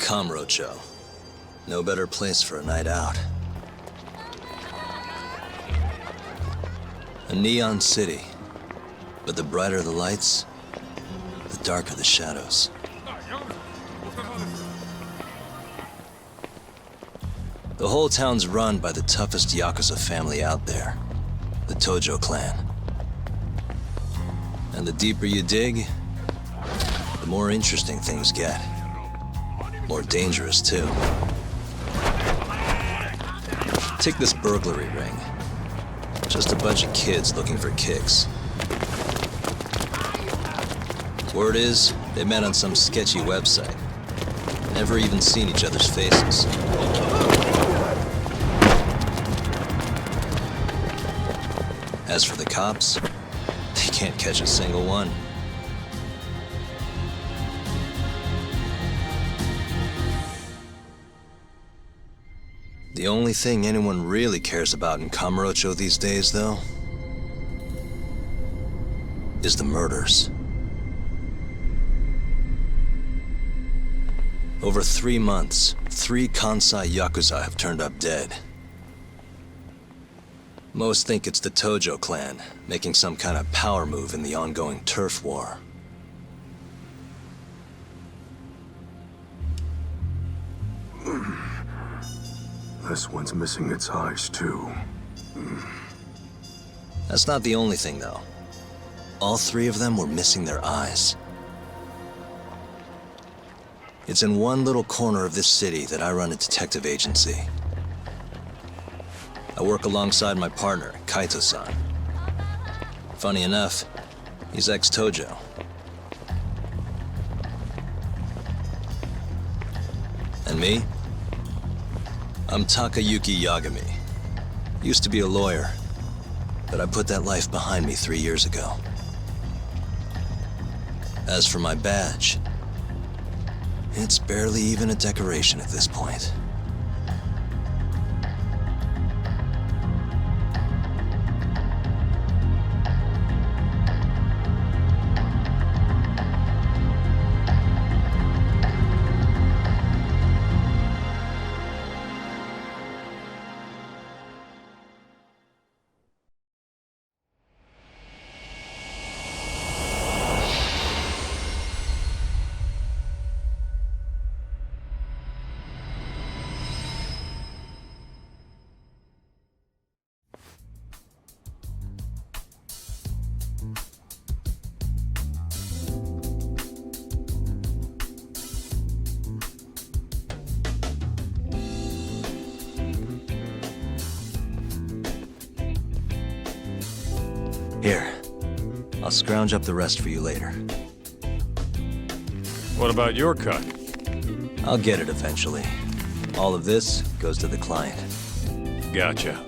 Kamurocho. No better place for a night out. A neon city. But the brighter the lights, the darker the shadows. The whole town's run by the toughest Yakuza family out there, the Tojo clan. And the deeper you dig, the more interesting things get. More dangerous, too. Take this burglary ring. Just a bunch of kids looking for kicks. Word is, they met on some sketchy website. Never even seen each other's faces. As for the cops, they can't catch a single one. The only thing anyone really cares about in Kamurocho these days, though, is the murders. Over 3 months, 3 Kansai Yakuza have turned up dead. Most think it's the Tojo clan, making some kind of power move in the ongoing turf war. This one's missing its eyes, too. That's not the only thing, though. All 3 of them were missing their eyes. It's in one little corner of this city that I run a detective agency. I work alongside my partner, Kaito-san. Funny enough, he's ex-Tojo. And me? I'm Takayuki Yagami. Used to be a lawyer, but I put that life behind me 3 years ago. As for my badge, it's barely even a decoration at this point. Here, I'll scrounge up the rest for you later. What about your cut? I'll get it eventually. All of this goes to the client. Gotcha.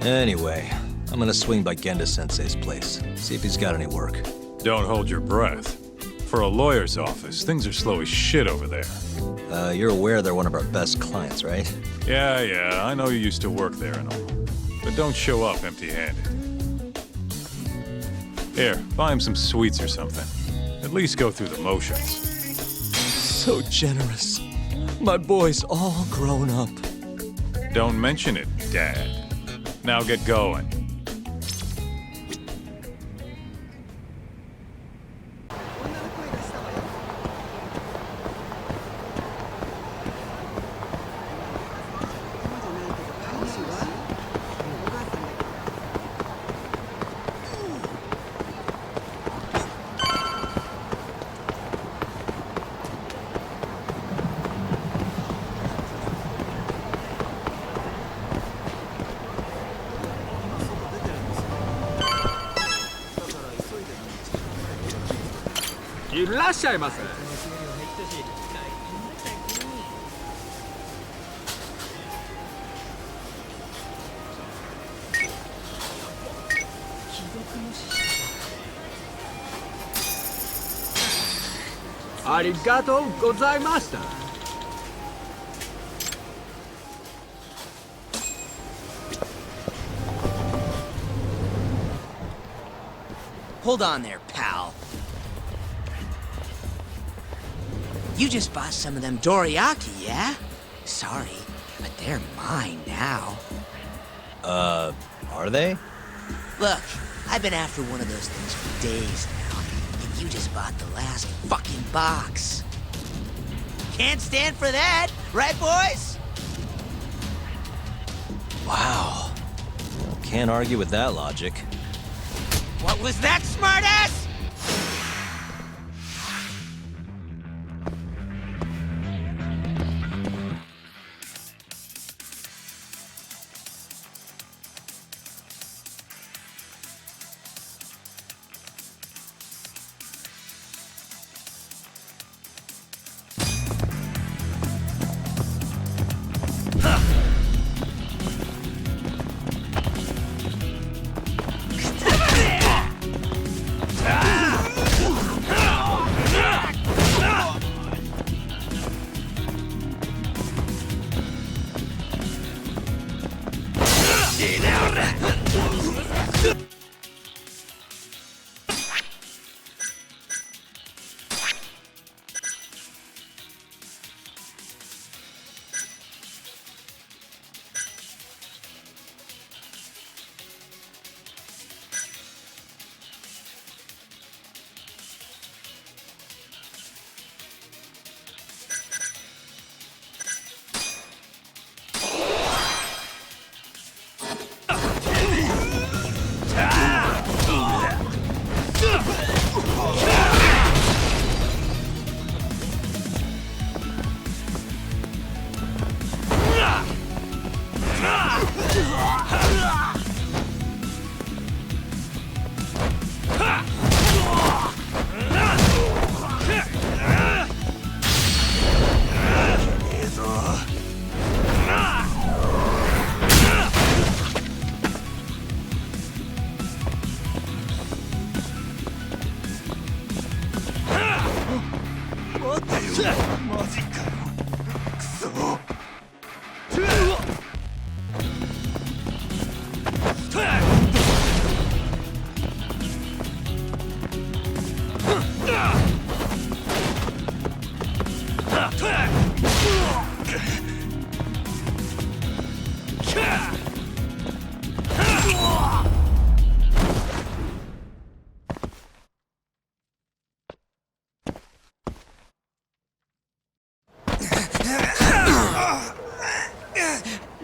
Anyway, I'm gonna swing by Genda-sensei's place, see if he's got any work. Don't hold your breath. For a lawyer's office, things are slow as shit over there. You're aware they're one of our best clients, right? Yeah, I know you used to work there and all. But don't show up empty-handed. Here, buy him some sweets or something. At least go through the motions. So generous. My boy's all grown up. Don't mention it, Dad. Now get going. Hold on there, pal. You just bought some of them dorayaki, yeah? Sorry, but they're mine now. Are they? Look, I've been after one of those things for days now, and you just bought the last fucking box. Can't stand for that, right, boys? Wow. Can't argue with that logic. What was that, smartass?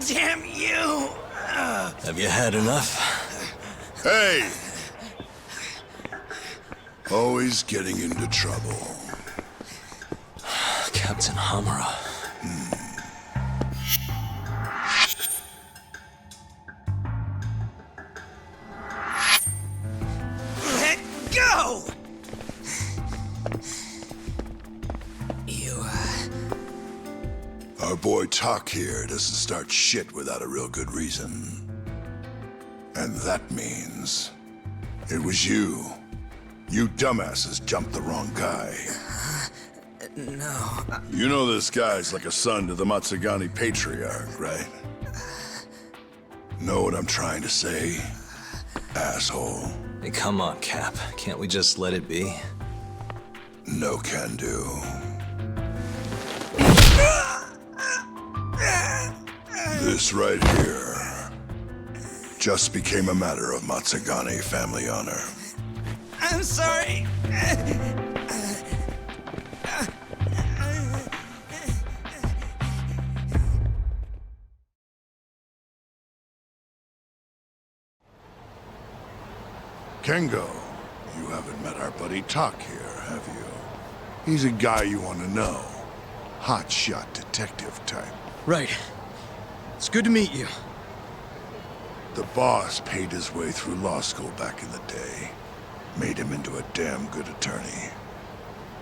Damn you! Have you had enough? Hey! Always getting into trouble. Captain Hamura. Let go! You, Our boy Tak here doesn't start shit without a real good reason. And that means it was you. You dumbasses jumped the wrong guy. no. You know this guy's like a son to the Matsugani patriarch, right? Know what I'm trying to say? Asshole. Hey, come on, Cap. Can't we just let it be? No can do. This right here just became a matter of Matsugani family honor. I'm sorry. Kengo, you haven't met our buddy Tak here, have you? He's a guy you want to know. Hotshot detective type. Right. It's good to meet you. The boss paid his way through law school back in the day. Made him into a damn good attorney.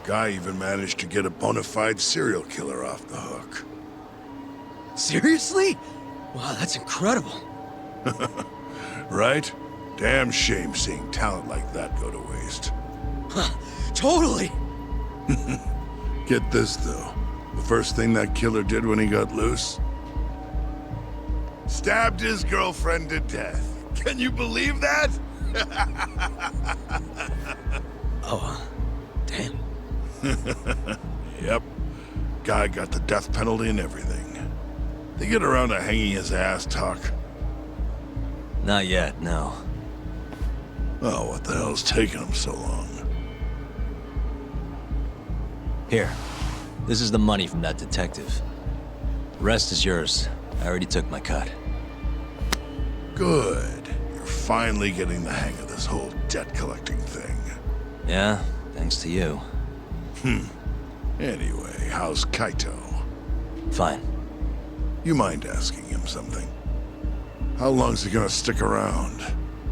Guy even managed to get a bona fide serial killer off the hook. Seriously? Wow, that's incredible. Right? Damn shame seeing talent like that go to waste. Huh, totally. Get this, though. The first thing that killer did when he got loose? Stabbed his girlfriend to death. Can you believe that? Oh, damn. Yep. Guy got the death penalty and everything. They get around to hanging his ass, Tuck. Not yet, no. Oh, what the hell's taking him so long? Here. This is the money from that detective. The rest is yours. I already took my cut. Good. You're finally getting the hang of this whole debt collecting thing. Yeah, thanks to you. Anyway, how's Kaito? Fine. You mind asking him something? How long's he gonna stick around?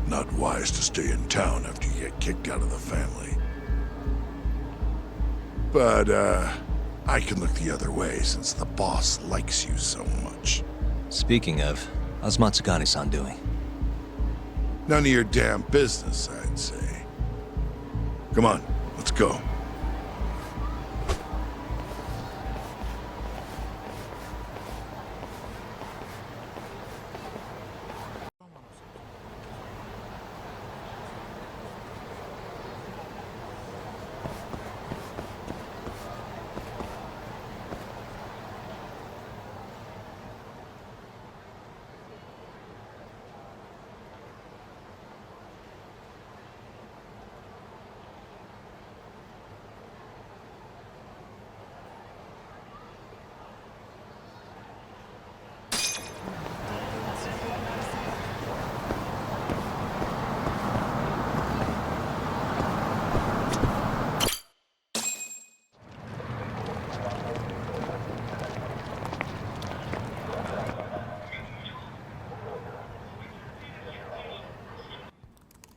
Not wise to stay in town after you get kicked out of the family. But, I can look the other way since the boss likes you so much. Speaking of, how's Matsugane-san doing? None of your damn business, I'd say. Come on, let's go.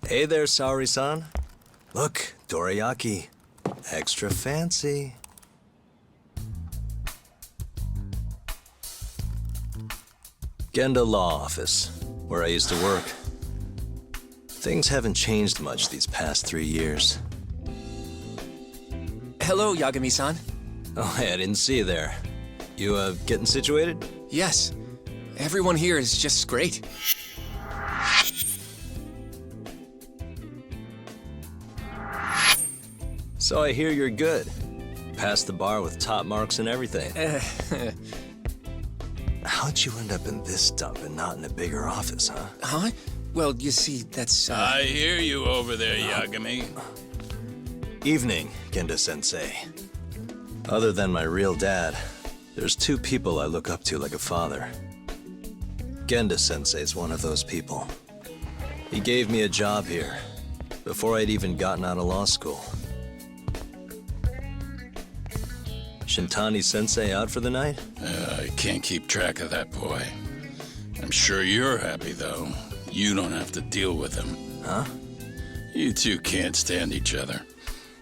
Hey there, Saori-san. Look, dorayaki. Extra fancy. Genda Law Office, where I used to work. Things haven't changed much these past 3 years. Hello, Yagami-san. Oh, hey, I didn't see you there. You, getting situated? Yes, everyone here is just great. So I hear you're good. Passed the bar with top marks and everything. How'd you end up in this dump and not in a bigger office, huh? Huh? Well, you see, that's, I hear you over there, Yagami. Evening, Genda-sensei. Other than my real dad, there's 2 people I look up to like a father. Genda-sensei's one of those people. He gave me a job here, before I'd even gotten out of law school. Shintani-sensei out for the night? I can't keep track of that boy. I'm sure you're happy, though. You don't have to deal with him. Huh? You two can't stand each other.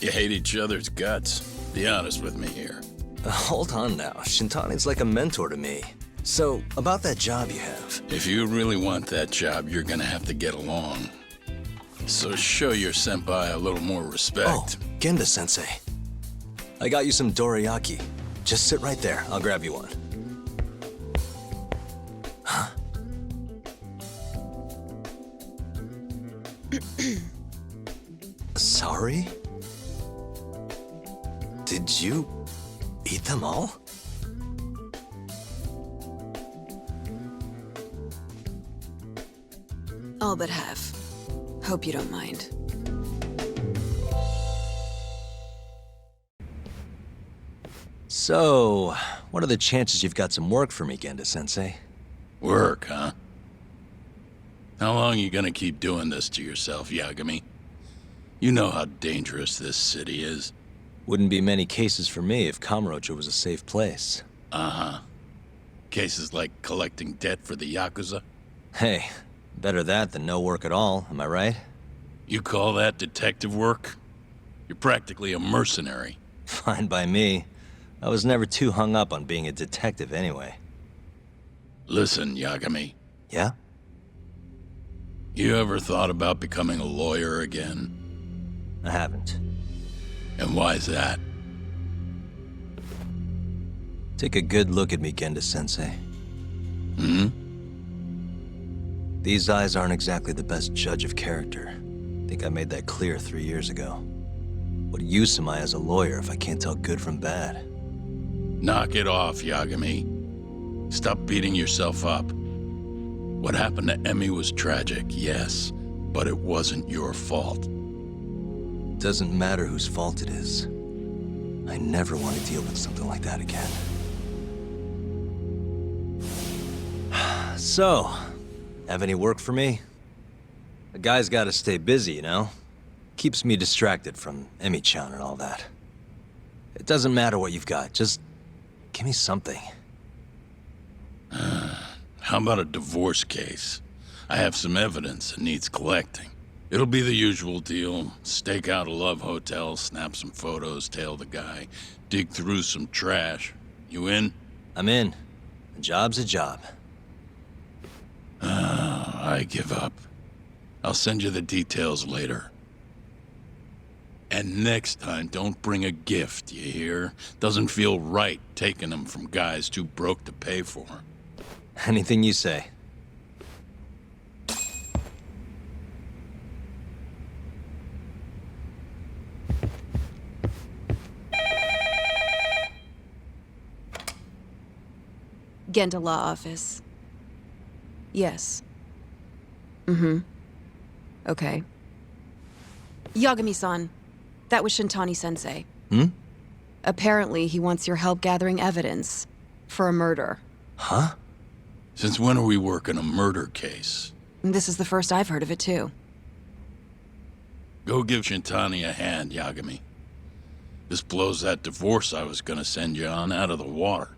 You hate each other's guts. Be honest with me here. Hold on now. Shintani's like a mentor to me. So, about that job you have. If you really want that job, you're gonna have to get along. So show your senpai a little more respect. Oh, Genda-sensei. I got you some dorayaki. Just sit right there. I'll grab you one. Huh? Sorry? Did you eat them all? All but half. Hope you don't mind. So, what are the chances you've got some work for me, Genda-sensei? Work, huh? How long you gonna keep doing this to yourself, Yagami? You know how dangerous this city is. Wouldn't be many cases for me if Kamurocho was a safe place. Uh-huh. Cases like collecting debt for the Yakuza? Hey, better that than no work at all, am I right? You call that detective work? You're practically a mercenary. Fine by me. I was never too hung up on being a detective anyway. Listen, Yagami. Yeah? You ever thought about becoming a lawyer again? I haven't. And why's that? Take a good look at me, Genda-sensei. Hmm? These eyes aren't exactly the best judge of character. Think I made that clear 3 years ago. What use am I as a lawyer if I can't tell good from bad? Knock it off, Yagami. Stop beating yourself up. What happened to Emmy was tragic, yes, but it wasn't your fault. Doesn't matter whose fault it is. I never want to deal with something like that again. So, have any work for me? A guy's gotta stay busy, you know? Keeps me distracted from Emmy-chan and all that. It doesn't matter what you've got, just give me something. How about a divorce case? I have some evidence that needs collecting. It'll be the usual deal. Stake out a love hotel, snap some photos, tail the guy, dig through some trash. You in? I'm in. A job's a job. I give up. I'll send you the details later. And next time, don't bring a gift, you hear? Doesn't feel right taking them from guys too broke to pay for. Anything you say. Genda Law Office. Yes. Mm-hmm. Okay. Yagami-san, that was Shintani-sensei. Hmm? Apparently, he wants your help gathering evidence for a murder. Huh? Since when are we working a murder case? This is the first I've heard of it, too. Go give Shintani a hand, Yagami. This blows that divorce I was gonna send you on out of the water.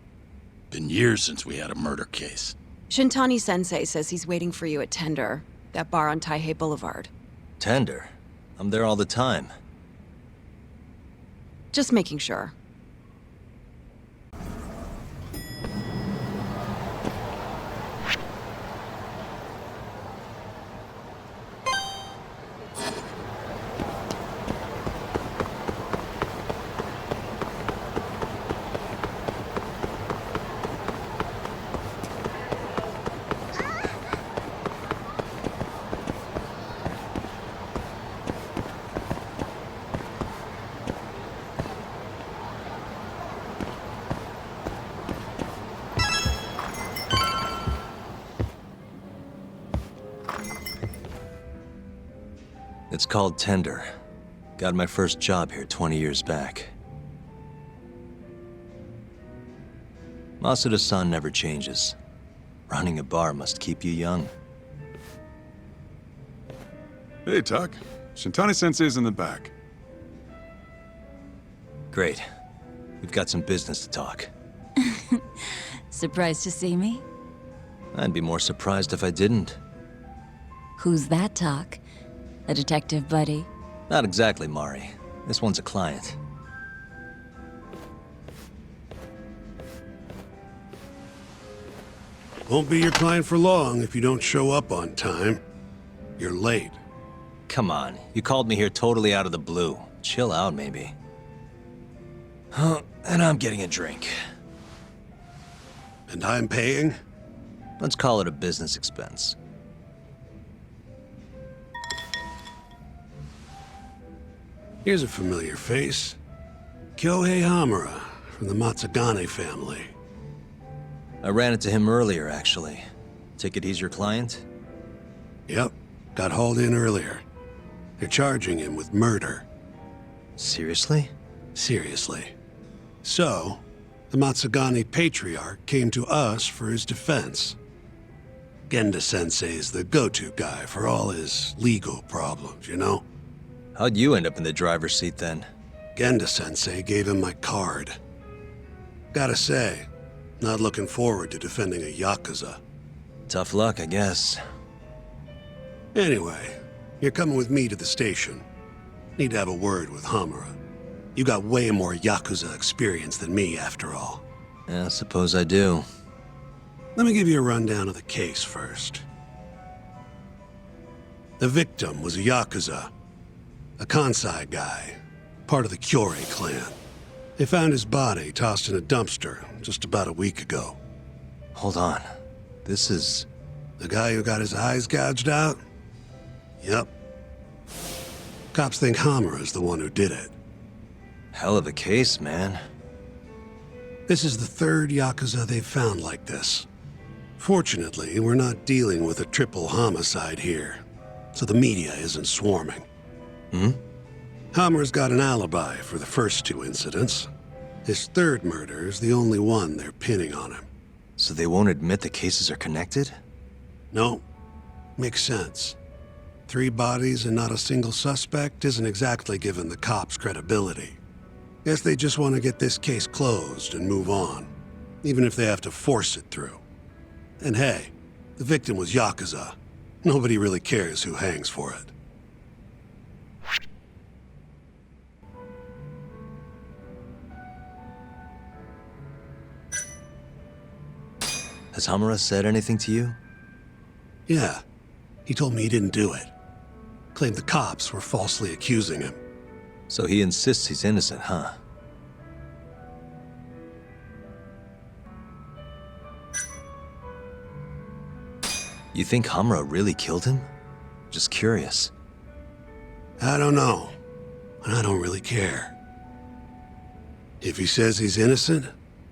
Been years since we had a murder case. Shintani-sensei says he's waiting for you at Tender, that bar on Taihei Boulevard. Tender. I'm there all the time. Just making sure. It's called Tender. Got my first job here 20 years back. Masuda-san never changes. Running a bar must keep you young. Hey, Tak. Shintani-sensei's in the back. Great. We've got some business to talk. Surprised to see me? I'd be more surprised if I didn't. Who's that, Tak? A detective buddy? Not exactly, Mari. This one's a client. Won't be your client for long if you don't show up on time. You're late. Come on, you called me here totally out of the blue. Chill out, maybe. Huh, and I'm getting a drink. And I'm paying? Let's call it a business expense. Here's a familiar face. Kyohei Hamura, from the Matsugane family. I ran into him earlier, actually. Take it he's your client? Yep, got hauled in earlier. They're charging him with murder. Seriously? Seriously. So, the Matsugane patriarch came to us for his defense. Genda-sensei is the go-to guy for all his legal problems, you know? How'd you end up in the driver's seat then? Genda-sensei gave him my card. Gotta say, not looking forward to defending a Yakuza. Tough luck, I guess. Anyway, you're coming with me to the station. Need to have a word with Hamura. You got way more Yakuza experience than me, after all. Yeah, suppose I do. Let me give you a rundown of the case first. The victim was a Yakuza. A Kansai guy, part of the Kyorei clan. They found his body tossed in a dumpster just about a week ago. Hold on. This is... The guy who got his eyes gouged out? Yep. Cops think Hamura's the one who did it. Hell of a case, man. This is the third Yakuza they've found like this. Fortunately, we're not dealing with a triple homicide here, so the media isn't swarming. Hammer's got an alibi for the first two incidents. His third murder is the only one they're pinning on him. So they won't admit the cases are connected? No, makes sense. 3 bodies and not a single suspect isn't exactly giving the cops credibility. Guess they just want to get this case closed and move on, even if they have to force it through. And hey, the victim was Yakuza. Nobody really cares who hangs for it. Has Hamura said anything to you? Yeah, he told me he didn't do it. Claimed the cops were falsely accusing him. So he insists he's innocent, huh? You think Hamura really killed him? Just curious. I don't know, and I don't really care. If he says he's innocent,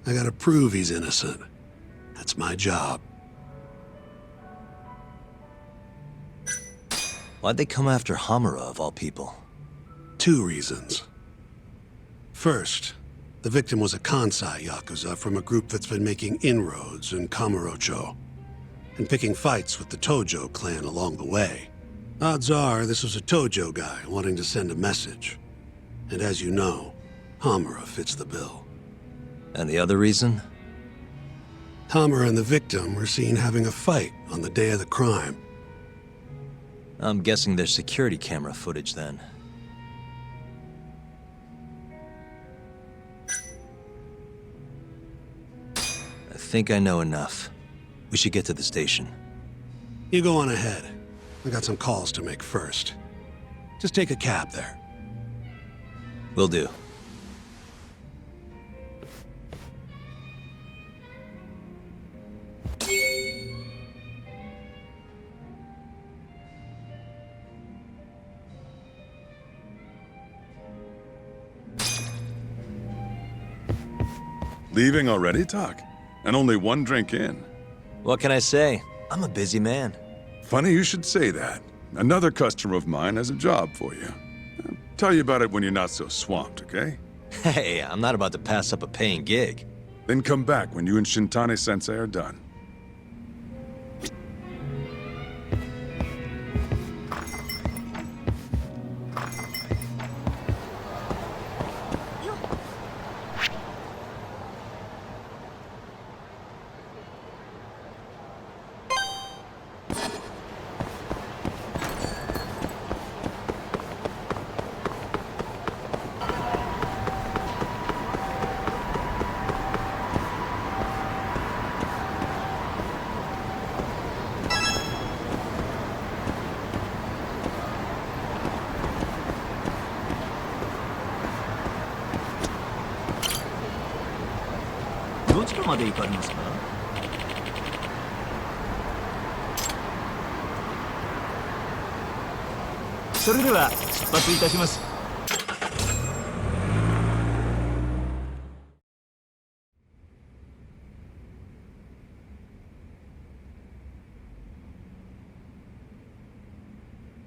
I gotta prove he's innocent. That's my job. Why'd they come after Hamura, of all people? 2 reasons. First, the victim was a Kansai Yakuza from a group that's been making inroads in Kamurocho, and picking fights with the Tojo clan along the way. Odds are this was a Tojo guy wanting to send a message. And as you know, Hamura fits the bill. And the other reason? Hamura and the victim were seen having a fight on the day of the crime. I'm guessing there's security camera footage then. I think I know enough. We should get to the station. You go on ahead. I got some calls to make first. Just take a cab there. Will do. Leaving already, Tak? And only 1 drink in. What can I say? I'm a busy man. Funny you should say that. Another customer of mine has a job for you. I'll tell you about it when you're not so swamped, okay? Hey, I'm not about to pass up a paying gig. Then come back when you and Shintani-sensei are done.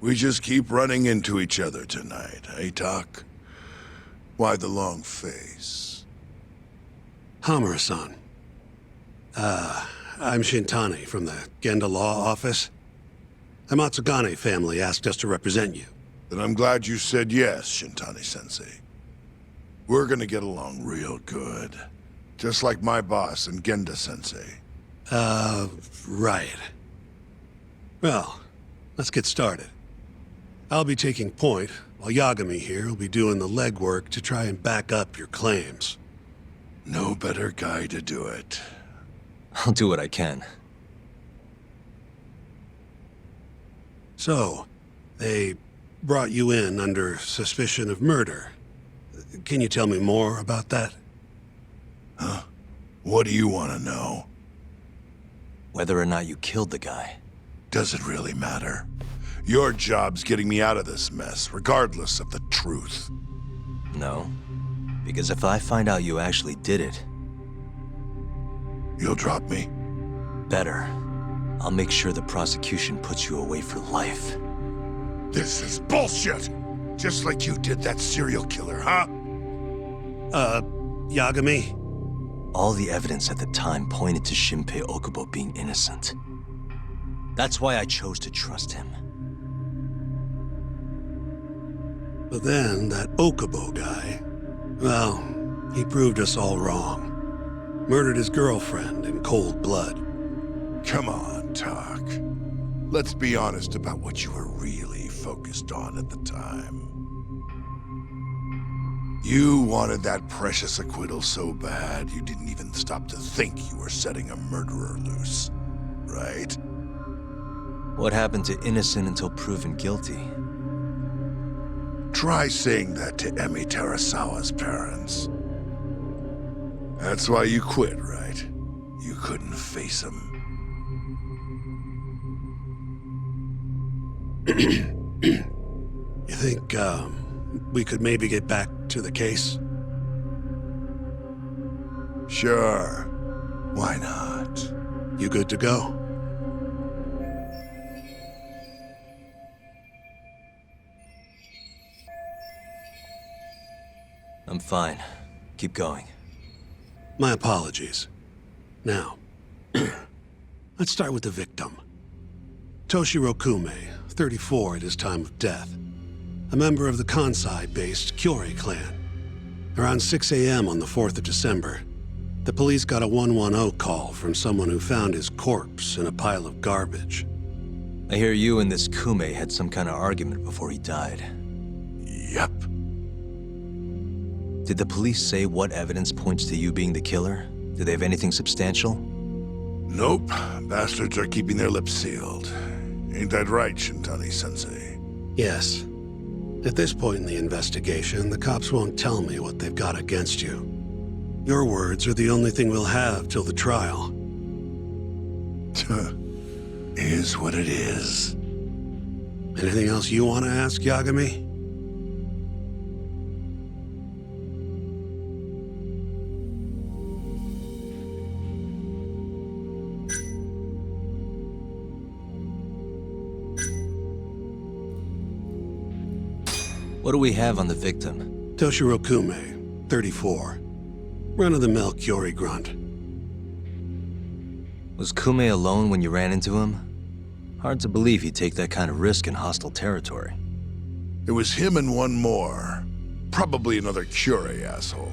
We just keep running into each other tonight, eh, Tak? Why the long face? Hamura-san. I'm Shintani from the Genda Law Office. The Matsugane family asked us to represent you. Then I'm glad you said yes, Shintani-sensei. We're gonna get along real good. Just like my boss and Genda-sensei. Right. Well, let's get started. I'll be taking point, while Yagami here will be doing the legwork to try and back up your claims. No better guy to do it. I'll do what I can. So, they brought you in under suspicion of murder. Can you tell me more about that? Huh? What do you want to know? Whether or not you killed the guy. Does it really matter? Your job's getting me out of this mess, regardless of the truth. No. Because if I find out you actually did it, You'll drop me? Better. I'll make sure the prosecution puts you away for life. This is bullshit! Just like you did that serial killer, huh? Yagami? All the evidence at the time pointed to Shinpei Okubo being innocent. That's why I chose to trust him. But then, that Okubo guy, well, he proved us all wrong. Murdered his girlfriend in cold blood. Come on, Tak. Let's be honest about what you were really focused on at the time. You wanted that precious acquittal so bad, you didn't even stop to think you were setting a murderer loose, right? What happened to innocent until proven guilty? Try saying that to Emi Terasawa's parents. That's why you quit, right? You couldn't face him. You think, we could maybe get back to the case? Sure. Why not? You good to go? I'm fine. Keep going. My apologies. Now, let's start with the victim. Toshihiro Kume, 34 at his time of death. A member of the Kansai-based Kyorei clan. Around 6 a.m. on the 4th of December, the police got a 110 call from someone who found his corpse in a pile of garbage. I hear you and this Kume had some kind of argument before he died. Yep. Did the police say what evidence points to you being the killer? Do they have anything substantial? Nope. Bastards are keeping their lips sealed. Ain't that right, Shintani-sensei? Yes. At this point in the investigation, the cops won't tell me what they've got against you. Your words are the only thing we'll have till the trial. Is what it is. Anything else you want to ask, Yagami? What do we have on the victim? Toshihiro Kume, 34. Run-of-the-mill Kyorei grunt. Was Kume alone when you ran into him? Hard to believe he'd take that kind of risk in hostile territory. It was him and one more. Probably another Kyorei asshole.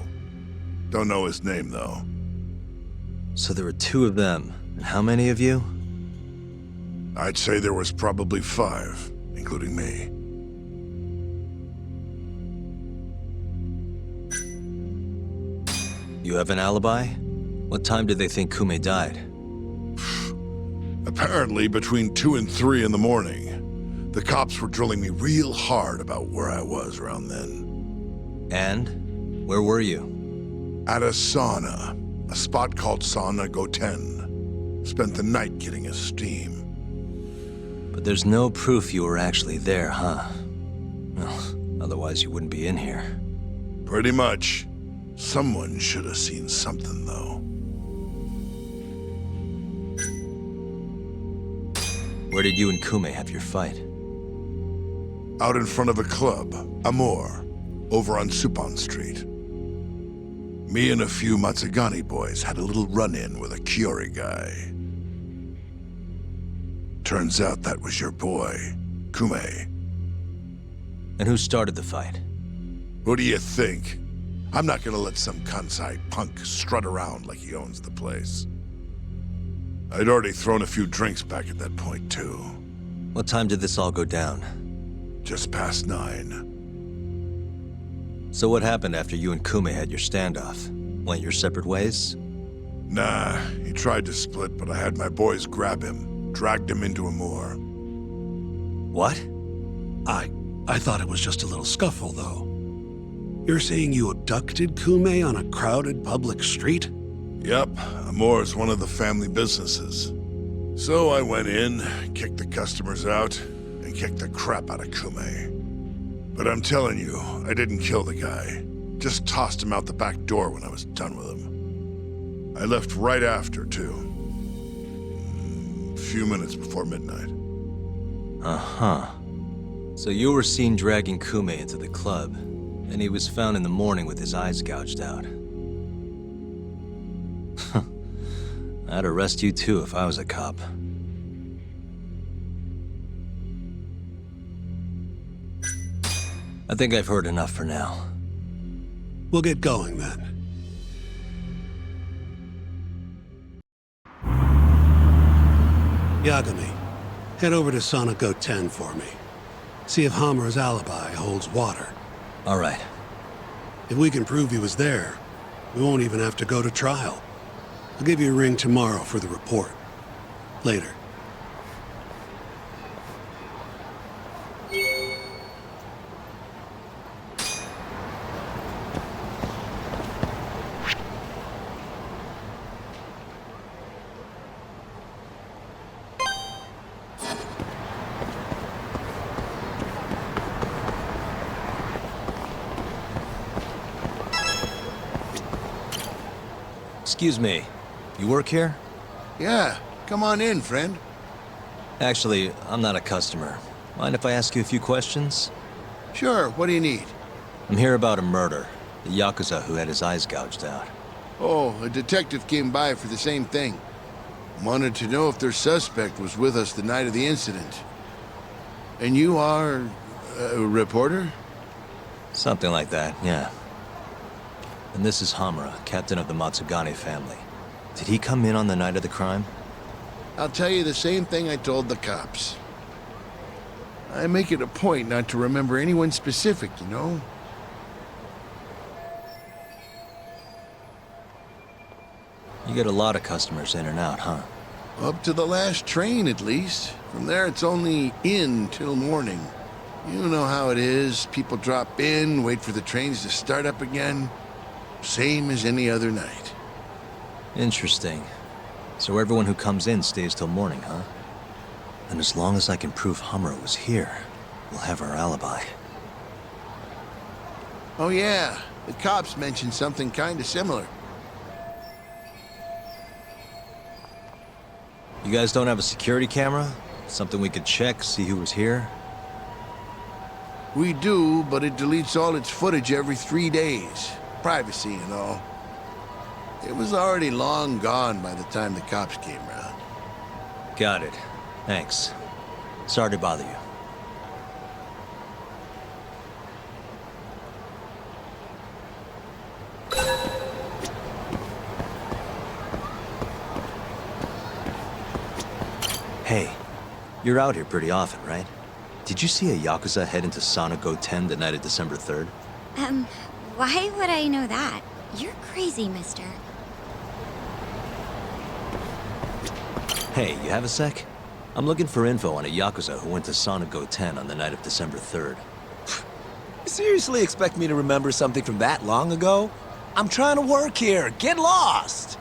Don't know his name, though. So there were two of them. And how many of you? I'd say there was probably 5, including me. You have an alibi? What time did they think Kume died? Apparently between 2 and 3 in the morning. The cops were drilling me real hard about where I was around then. And? Where were you? At a sauna. A spot called Sauna Goten. Spent the night getting a steam. But there's no proof you were actually there, huh? Well, otherwise you wouldn't be in here. Pretty much. Someone should have seen something, though. Where did you and Kume have your fight? Out in front of a club, Amor, over on Supon Street. Me and a few Matsugani boys had a little run-in with a Kyorei guy. Turns out that was your boy, Kume. And who started the fight? What do you think? I'm not gonna let some Kansai punk strut around like he owns the place. I'd already thrown a few drinks back at that point, too. What time did this all go down? Just past 9. So what happened after you and Kume had your standoff? Went your separate ways? Nah, he tried to split, but I had my boys grab him, dragged him into a moor. What? I thought it was just a little scuffle, though. You're saying you abducted Kume on a crowded public street? Yep, Amor's one of the family businesses. So I went in, kicked the customers out, and kicked the crap out of Kume. But I'm telling you, I didn't kill the guy. Just tossed him out the back door when I was done with him. I left right after, too. A few minutes before midnight. Uh-huh. So you were seen dragging Kume into the club, and he was found in the morning with his eyes gouged out. I'd arrest you too if I was a cop. I think I've heard enough for now. We'll get going then. Yagami, head over to Sonico 10 for me. See if Hamura's alibi holds water. All right. If we can prove he was there, we won't even have to go to trial. I'll give you a ring tomorrow for the report. Later. Excuse me, you work here? Yeah, come on in, friend. Actually, I'm not a customer. Mind if I ask you a few questions? Sure, what do you need? I'm here about a murder. The Yakuza who had his eyes gouged out. Oh, a detective came by for the same thing. Wanted to know if their suspect was with us the night of the incident. And you are a reporter? Something like that, yeah. And this is Hamura, captain of the Matsugane family. Did he come in on the night of the crime? I'll tell you the same thing I told the cops. I make it a point not to remember anyone specific, you know? You get a lot of customers in and out, huh? Up to the last train, at least. From there, it's only in till morning. You know how it is. People drop in, wait for the trains to start up again. Same as any other night. Interesting. So everyone who comes in stays till morning, huh? And as long as I can prove Hamura was here, we'll have our alibi. Oh yeah, the cops mentioned something kind of similar. You guys don't have a security camera? Something we could check, see who was here? We do, but it deletes all its footage every 3 days. Privacy and all. It was already long gone by the time the cops came around. Got it. Thanks. Sorry to bother you. Hey, you're out here pretty often, right? Did you see a Yakuza head into Sonico 10 the night of December 3rd? Why would I know that? You're crazy, mister. Hey, you have a sec? I'm looking for info on a Yakuza who went to Sonico 10 on the night of December 3rd. You seriously expect me to remember something from that long ago? I'm trying to work here. Get lost!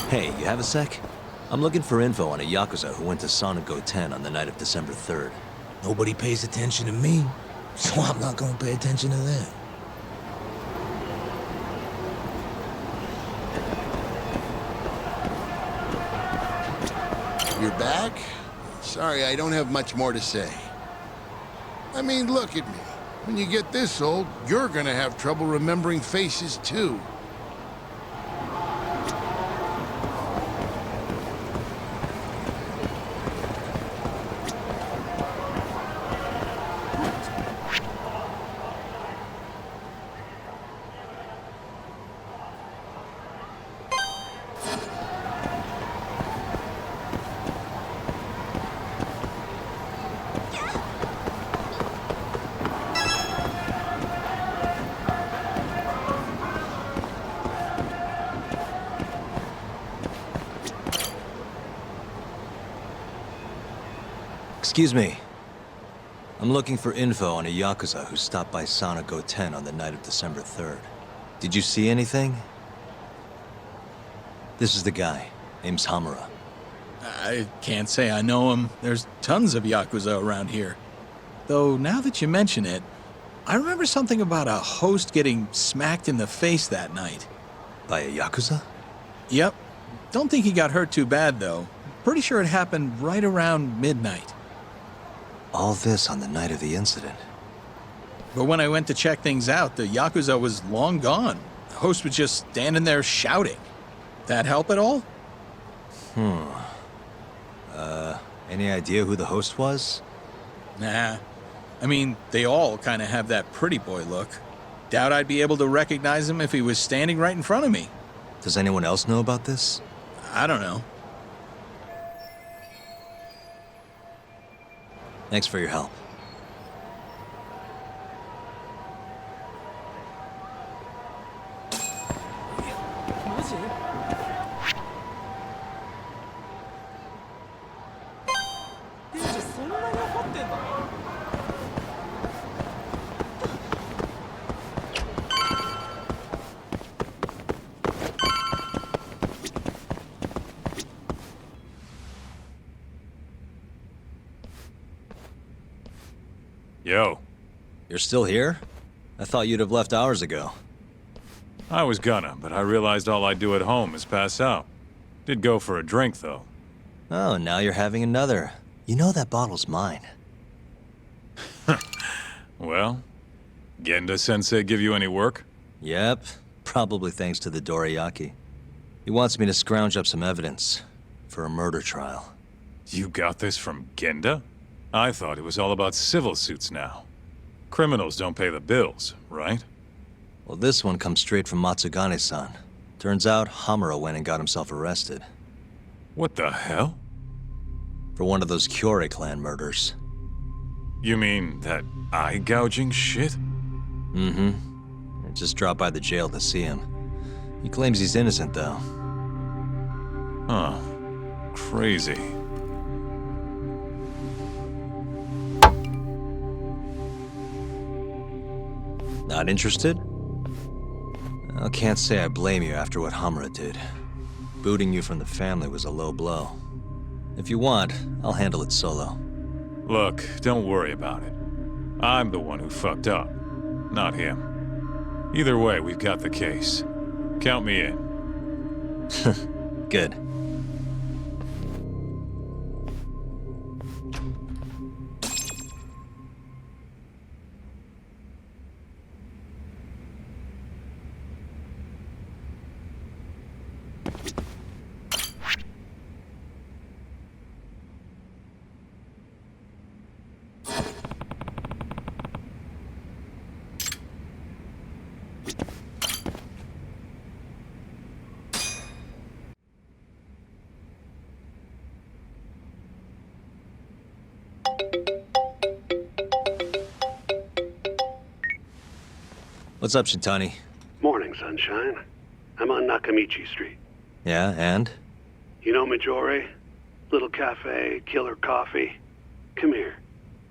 Hey, you have a sec? I'm looking for info on a Yakuza who went to Sonico 10 on the night of December 3rd. Nobody pays attention to me, so I'm not gonna pay attention to them. You're back? Sorry, I don't have much more to say. I mean, look at me. When you get this old, you're gonna have trouble remembering faces, too. Excuse me. I'm looking for info on a Yakuza who stopped by Sonico 10 on the night of December 3rd. Did you see anything? This is the guy. Name's Hamura. I can't say I know him. There's tons of Yakuza around here. Though, now that you mention it, I remember something about a host getting smacked in the face that night. By a Yakuza? Yep. Don't think he got hurt too bad, though. Pretty sure it happened right around midnight. All this on the night of the incident. But when I went to check things out, the Yakuza was long gone. The host was just standing there shouting. That help at all? Any idea who the host was? Nah. I mean, they all kind of have that pretty boy look. Doubt I'd be able to recognize him if he was standing right in front of me. Does anyone else know about this? I don't know. Thanks for your help. Yo. You're still here? I thought you'd have left hours ago. I was gonna, but I realized all I do at home is pass out. Did go for a drink, though. Oh, now you're having another. You know that bottle's mine. Well, Genda-sensei give you any work? Yep, probably thanks to the dorayaki. He wants me to scrounge up some evidence for a murder trial. You got this from Genda? I thought it was all about civil suits now. Criminals don't pay the bills, right? Well, this one comes straight from Matsugane-san. Turns out Hamura went and got himself arrested. What the hell? For one of those Kyorei clan murders. You mean that eye-gouging shit? Mm-hmm. I just dropped by the jail to see him. He claims he's innocent, though. Huh. Crazy. Not interested? I can't say I blame you after what Hamura did. Booting you from the family was a low blow. If you want, I'll handle it solo. Look, don't worry about it. I'm the one who fucked up, not him. Either way, we've got the case. Count me in. Good. What's up, Shintani? Morning, sunshine. I'm on Nakamichi Street. Yeah, and? You know Majore? Little cafe, killer coffee. Come here.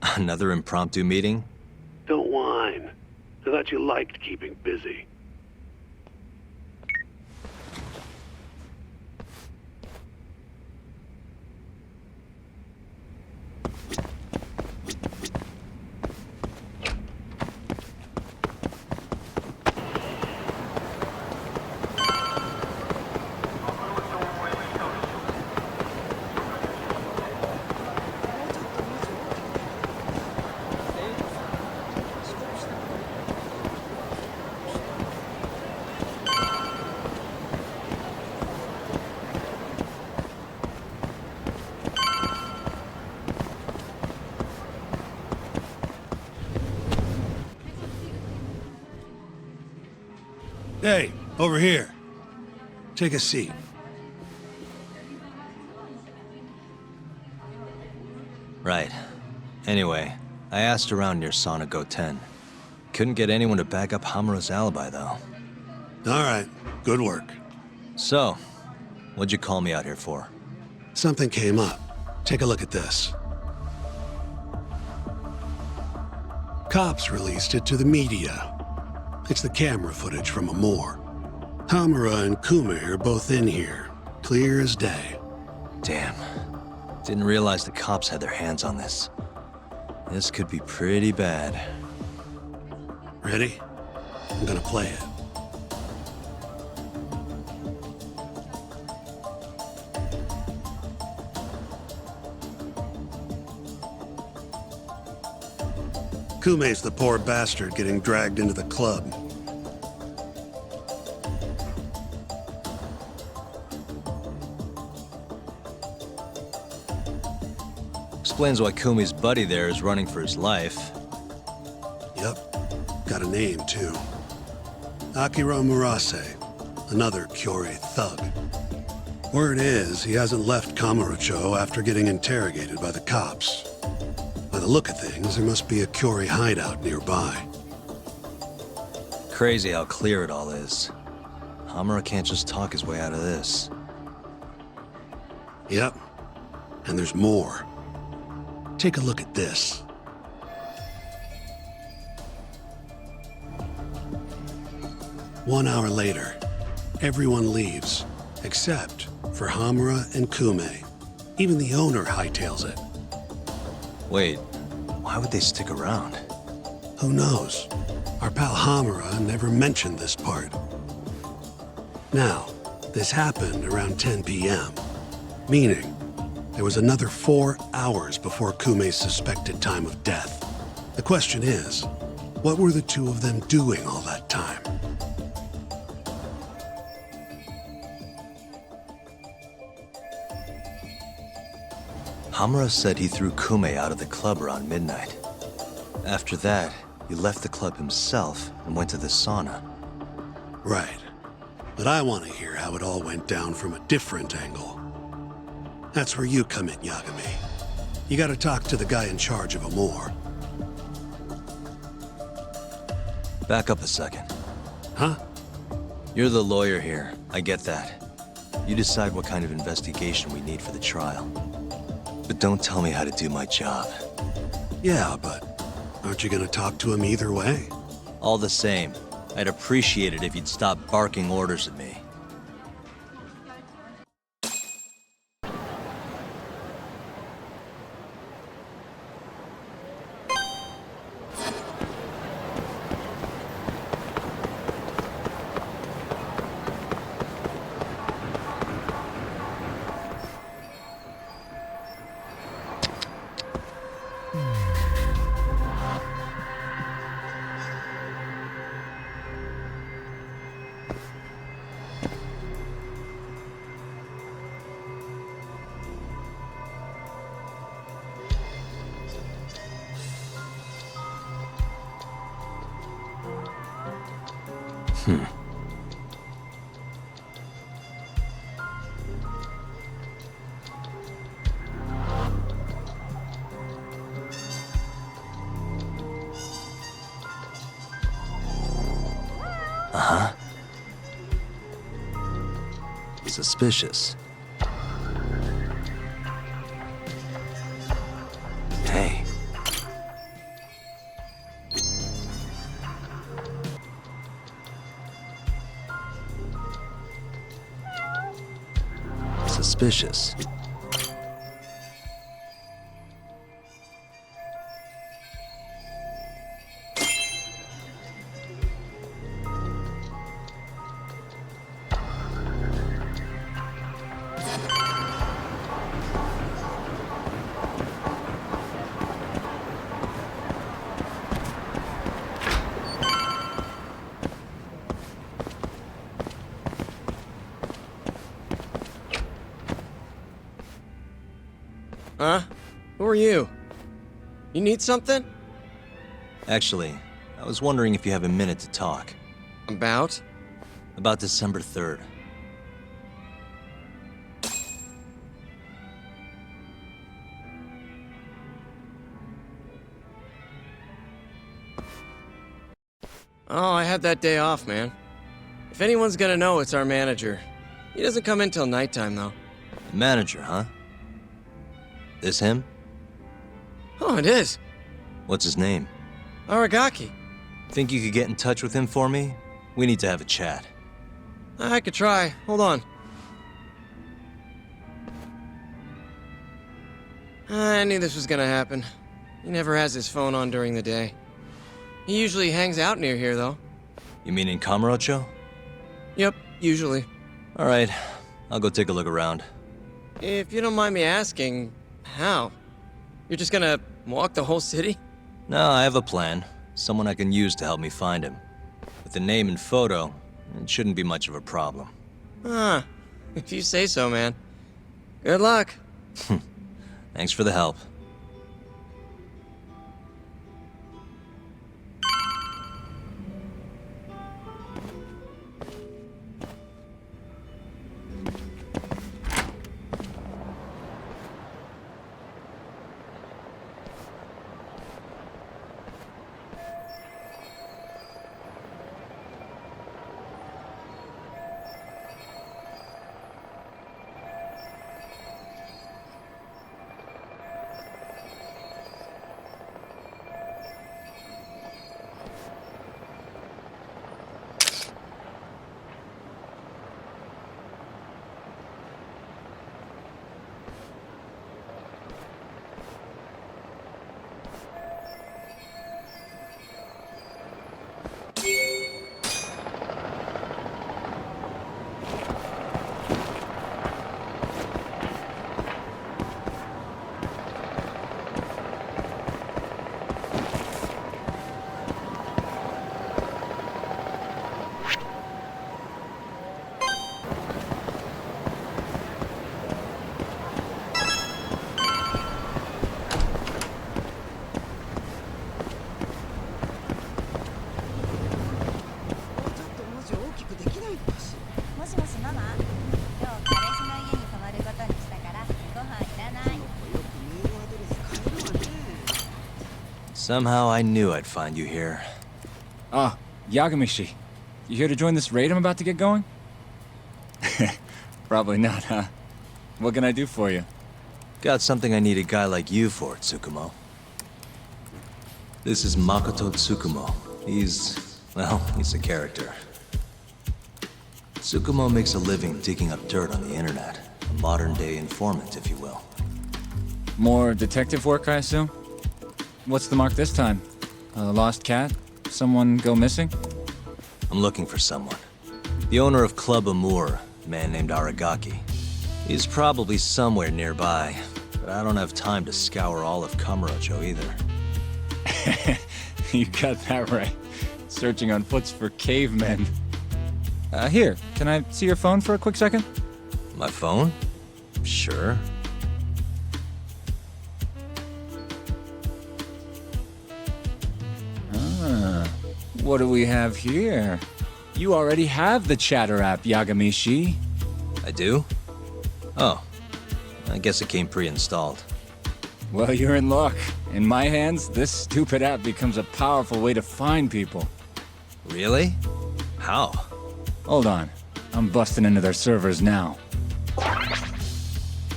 Another impromptu meeting? Don't whine. I thought you liked keeping busy. Hey, over here. Take a seat. Right. Anyway, I asked around near Sonigo 10. Couldn't get anyone to back up Hamura's alibi, though. All right, good work. So, what'd you call me out here for? Something came up. Take a look at this. Cops released it to the media. It's the camera footage from a morgue. Hamura and Kume are both in here. Clear as day. Damn. Didn't realize the cops had their hands on this. This could be pretty bad. Ready? I'm gonna play it. Kume's the poor bastard getting dragged into the club. Explains why Kumi's buddy there is running for his life. Yep. Got a name, too. Akira Murase, another Kyorei thug. Word is, he hasn't left Kamurocho after getting interrogated by the cops. By the look of things, there must be a Kyorei hideout nearby. Crazy how clear it all is. Hamura can't just talk his way out of this. Yep. And there's more. Take a look at this. One hour later, everyone leaves, except for Hamura and Kume. Even the owner hightails it. Wait, why would they stick around? Who knows? Our pal Hamura never mentioned this part. Now, this happened around 10 p.m., meaning there was another 4 hours before Kume's suspected time of death. The question is, what were the two of them doing all that time? Hamura said he threw Kume out of the club around midnight. After that, he left the club himself and went to the sauna. Right. But I want to hear how it all went down from a different angle. That's where you come in, Yagami. You gotta talk to the guy in charge of Amor. Back up a second. Huh? You're the lawyer here. I get that. You decide what kind of investigation we need for the trial. But don't tell me how to do my job. Yeah, but aren't you gonna talk to him either way? All the same, I'd appreciate it if you'd stop barking orders at me. Uh-huh. Suspicious. Hey. Suspicious. Huh? Who are you? You need something? Actually, I was wondering if you have a minute to talk. About? About December 3rd. Oh, I had that day off, man. If anyone's gonna know, it's our manager. He doesn't come in till nighttime, though. The manager, huh? This him? Oh, it is. What's his name? Aragaki. Think you could get in touch with him for me? We need to have a chat. I could try. Hold on. I knew this was gonna happen. He never has his phone on during the day. He usually hangs out near here, though. You mean in Kamurocho? Yep, usually. All right, I'll go take a look around. If you don't mind me asking, how? You're just gonna walk the whole city? No, I have a plan. Someone I can use to help me find him. With the name and photo, it shouldn't be much of a problem. Huh. If you say so, man. Good luck. Thanks for the help. Somehow I knew I'd find you here. Ah, Yagami-shi. You here to join this raid I'm about to get going? Probably not, huh? What can I do for you? Got something I need a guy like you for, Tsukumo. This is Makoto Tsukumo. He's a character. Tsukumo makes a living digging up dirt on the internet. A modern-day informant, if you will. More detective work, I assume? What's the mark this time? A lost cat? Someone go missing? I'm looking for someone. The owner of Club Amour, a man named Aragaki. He's probably somewhere nearby, but I don't have time to scour all of Kamurocho either. You got that right. Searching on foots for cavemen. Here, can I see your phone for a quick second? My phone? Sure. What do we have here? You already have the chatter app, Yagami-shi. I do? Oh. I guess it came pre-installed. Well, you're in luck. In my hands, this stupid app becomes a powerful way to find people. Really? How? Hold on. I'm busting into their servers now.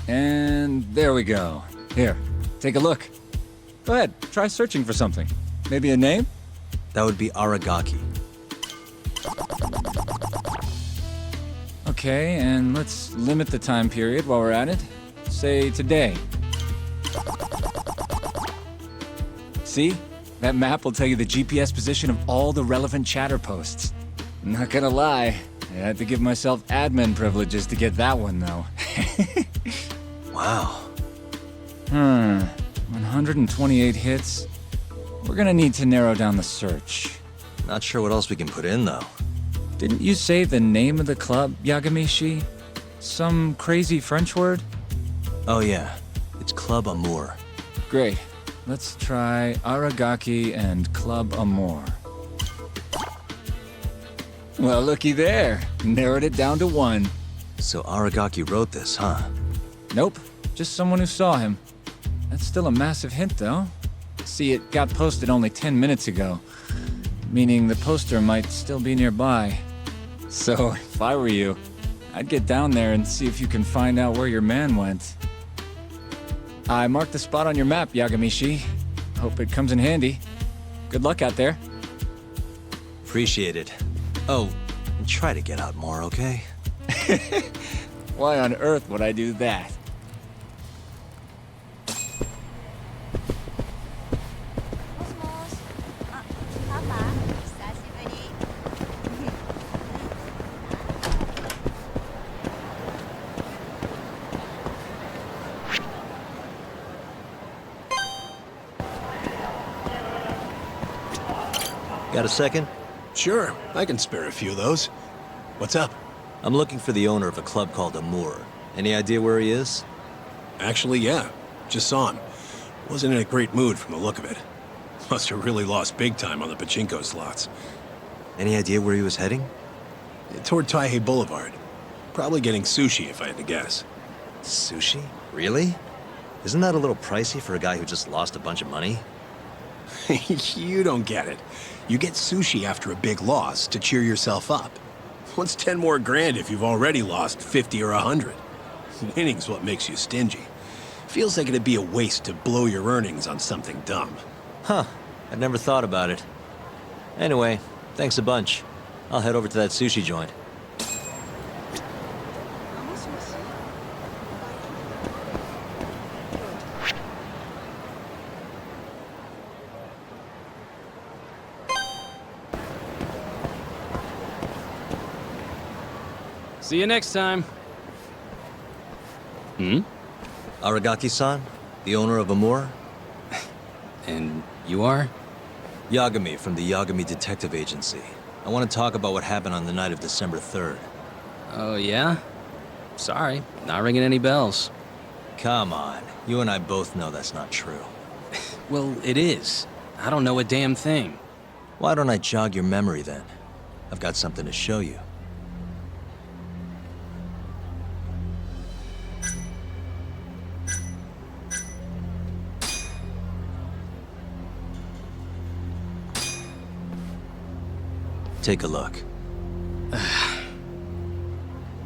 And there we go. Here, take a look. Go ahead, try searching for something. Maybe a name? That would be Aragaki. Okay, and let's limit the time period while we're at it. Say today. See? That map will tell you the GPS position of all the relevant chatter posts. Not gonna lie, I had to give myself admin privileges to get that one, though. Wow. 128 hits. We're gonna need to narrow down the search. Not sure what else we can put in, though. Didn't you say the name of the club, Yagami-shi? Some crazy French word? Oh yeah, it's Club Amour. Great. Let's try Aragaki and Club Amour. Well, looky there. Narrowed it down to one. So Aragaki wrote this, huh? Nope. Just someone who saw him. That's still a massive hint, though. See, it got posted only 10 minutes ago, meaning the poster might still be nearby. So, if I were you, I'd get down there and see if you can find out where your man went. I marked the spot on your map, Yagami-shi. Hope it comes in handy. Good luck out there. Appreciate it. Oh, and try to get out more, okay? Why on earth would I do that? Got a second? Sure, I can spare a few of those. What's up? I'm looking for the owner of a club called Amour. Any idea where he is? Actually, yeah. Just saw him. Wasn't in a great mood from the look of it. Must have really lost big time on the pachinko slots. Any idea where he was heading? Toward Taihei Boulevard. Probably getting sushi, if I had to guess. Sushi? Really? Isn't that a little pricey for a guy who just lost a bunch of money? You don't get it. You get sushi after a big loss to cheer yourself up. What's 10 more grand if you've already lost 50 or 100? Winning's what makes you stingy. Feels like it'd be a waste to blow your earnings on something dumb. Huh. I'd never thought about it. Anyway, thanks a bunch. I'll head over to that sushi joint. See you next time. Aragaki-san, the owner of Amour? And you are? Yagami from the Yagami Detective Agency. I want to talk about what happened on the night of December 3rd. Oh, yeah? Sorry, not ringing any bells. Come on, you and I both know that's not true. Well, it is. I don't know a damn thing. Why don't I jog your memory then? I've got something to show you. Take a look.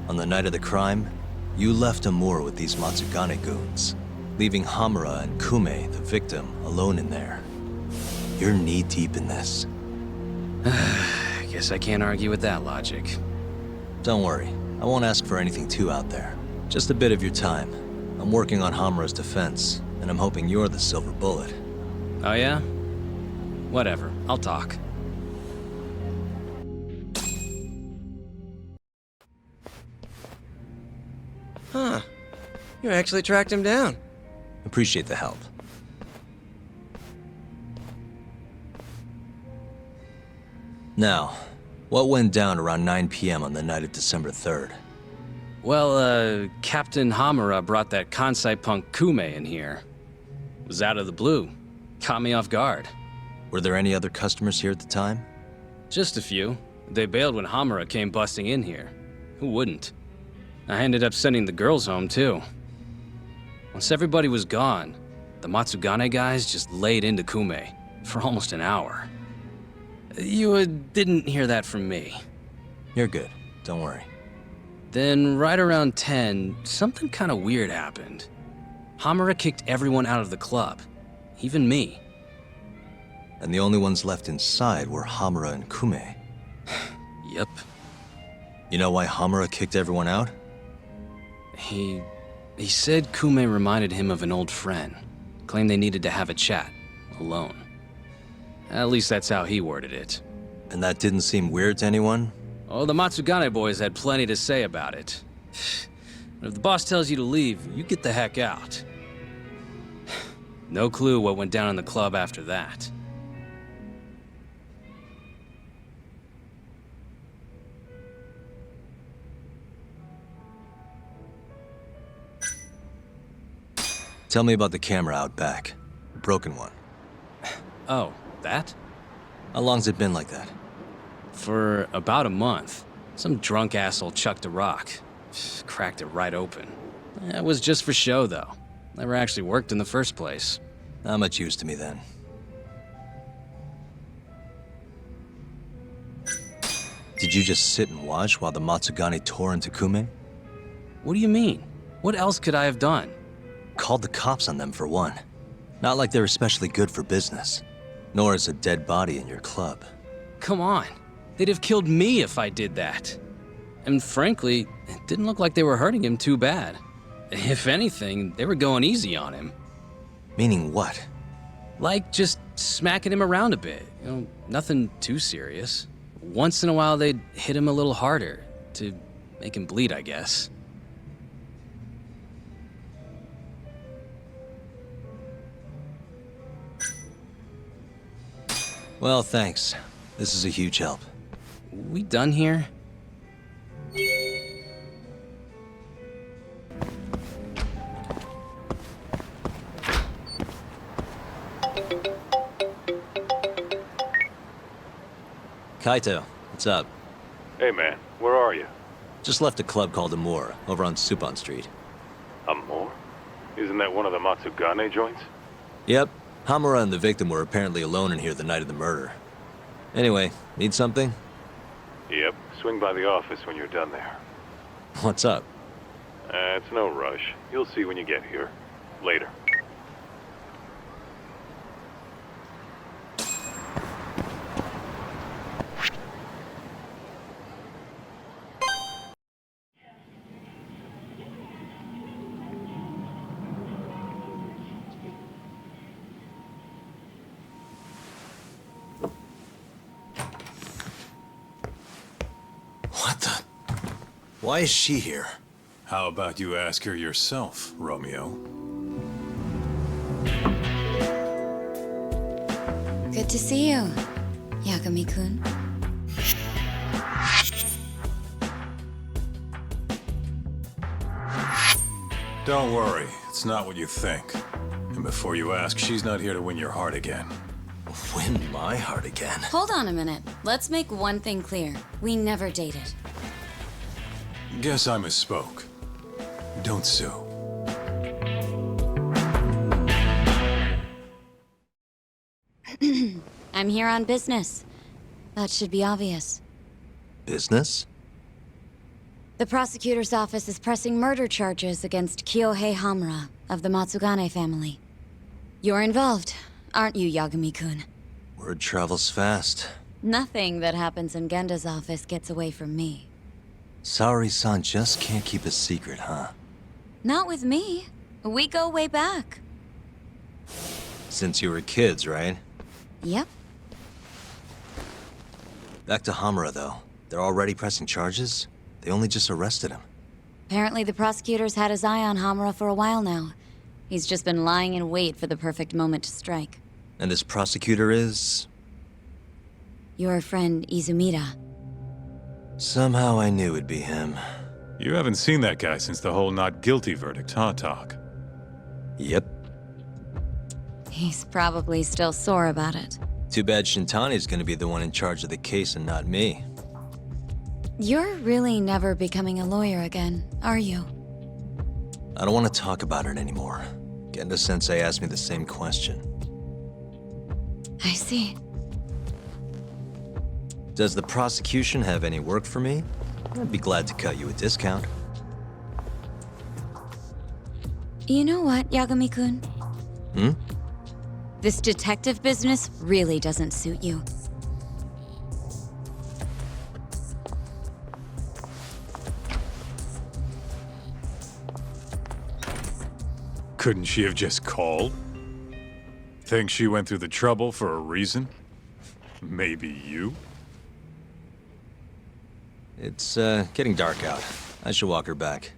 On the night of the crime, you left Amour with these Matsugane goons, leaving Hamura and Kume, the victim, alone in there. You're knee-deep in this. Guess I can't argue with that logic. Don't worry, I won't ask for anything too out there. Just a bit of your time. I'm working on Hamura's defense, and I'm hoping you're the silver bullet. Oh yeah? Whatever, I'll talk. Huh. You actually tracked him down. Appreciate the help. Now, what went down around 9 p.m. on the night of December 3rd? Well, Captain Hamura brought that Kansai punk Kume in here. It was out of the blue. Caught me off guard. Were there any other customers here at the time? Just a few. They bailed when Hamura came busting in here. Who wouldn't? I ended up sending the girls home, too. Once everybody was gone, the Matsugane guys just laid into Kume for almost an hour. You didn't hear that from me. You're good. Don't worry. Then, right around 10, something kind of weird happened. Hamura kicked everyone out of the club, even me. And the only ones left inside were Hamura and Kume. Yep. You know why Hamura kicked everyone out? He said Kume reminded him of an old friend. Claimed they needed to have a chat, alone. At least that's how he worded it. And that didn't seem weird to anyone? Oh, the Matsugane boys had plenty to say about it. If the boss tells you to leave, you get the heck out. No clue what went down in the club after that. Tell me about the camera out back. The broken one. Oh, that? How long's it been like that? For about a month. Some drunk asshole chucked a rock. Cracked it right open. It was just for show, though. Never actually worked in the first place. Not much use to me, then. Did you just sit and watch while the Matsugane tore into Kume? What do you mean? What else could I have done? Called the cops on them, for one. Not like they're especially good for business. Nor is a dead body in your club. Come on. They'd have killed me if I did that. And frankly, it didn't look like they were hurting him too bad. If anything, they were going easy on him. Meaning what? Like just smacking him around a bit. You know, nothing too serious. Once in a while, they'd hit him a little harder to make him bleed, I guess. Well, thanks. This is a huge help. We done here? Kaito, what's up? Hey man, where are you? Just left a club called Amor, over on Supon Street. Amor? Isn't that one of the Matsugane joints? Yep. Hamura and the victim were apparently alone in here the night of the murder. Anyway, need something? Yep, swing by the office when you're done there. What's up? It's no rush. You'll see when you get here. Later. What the? Why is she here? How about you ask her yourself, Romeo? Good to see you, Yagami-kun. Don't worry, it's not what you think. And before you ask, she's not here to win your heart again. Win my heart again? Hold on a minute. Let's make one thing clear. We never dated. Guess I misspoke. Don't sue. I'm here on business. That should be obvious. Business? The prosecutor's office is pressing murder charges against Kyohei Hamura of the Matsugane family. You're involved, aren't you, Yagami-kun? Word travels fast. Nothing that happens in Genda's office gets away from me. Saori-san just can't keep a secret, huh? Not with me. We go way back. Since you were kids, right? Yep. Back to Hamura, though. They're already pressing charges? They only just arrested him. Apparently the prosecutor's had his eye on Hamura for a while now. He's just been lying in wait for the perfect moment to strike. And this prosecutor is? Your friend Izumida. Somehow I knew it'd be him. You haven't seen that guy since the whole not guilty verdict, huh, Talk? Yep. He's probably still sore about it. Too bad Shintani's gonna be the one in charge of the case and not me. You're really never becoming a lawyer again, are you? I don't want to talk about it anymore. Genda-sensei asked me the same question. I see. Does the prosecution have any work for me? I'd be glad to cut you a discount. You know what, Yagami-kun? Hmm? This detective business really doesn't suit you. Couldn't she have just called? Think she went through the trouble for a reason? Maybe you? It's, getting dark out. I should walk her back.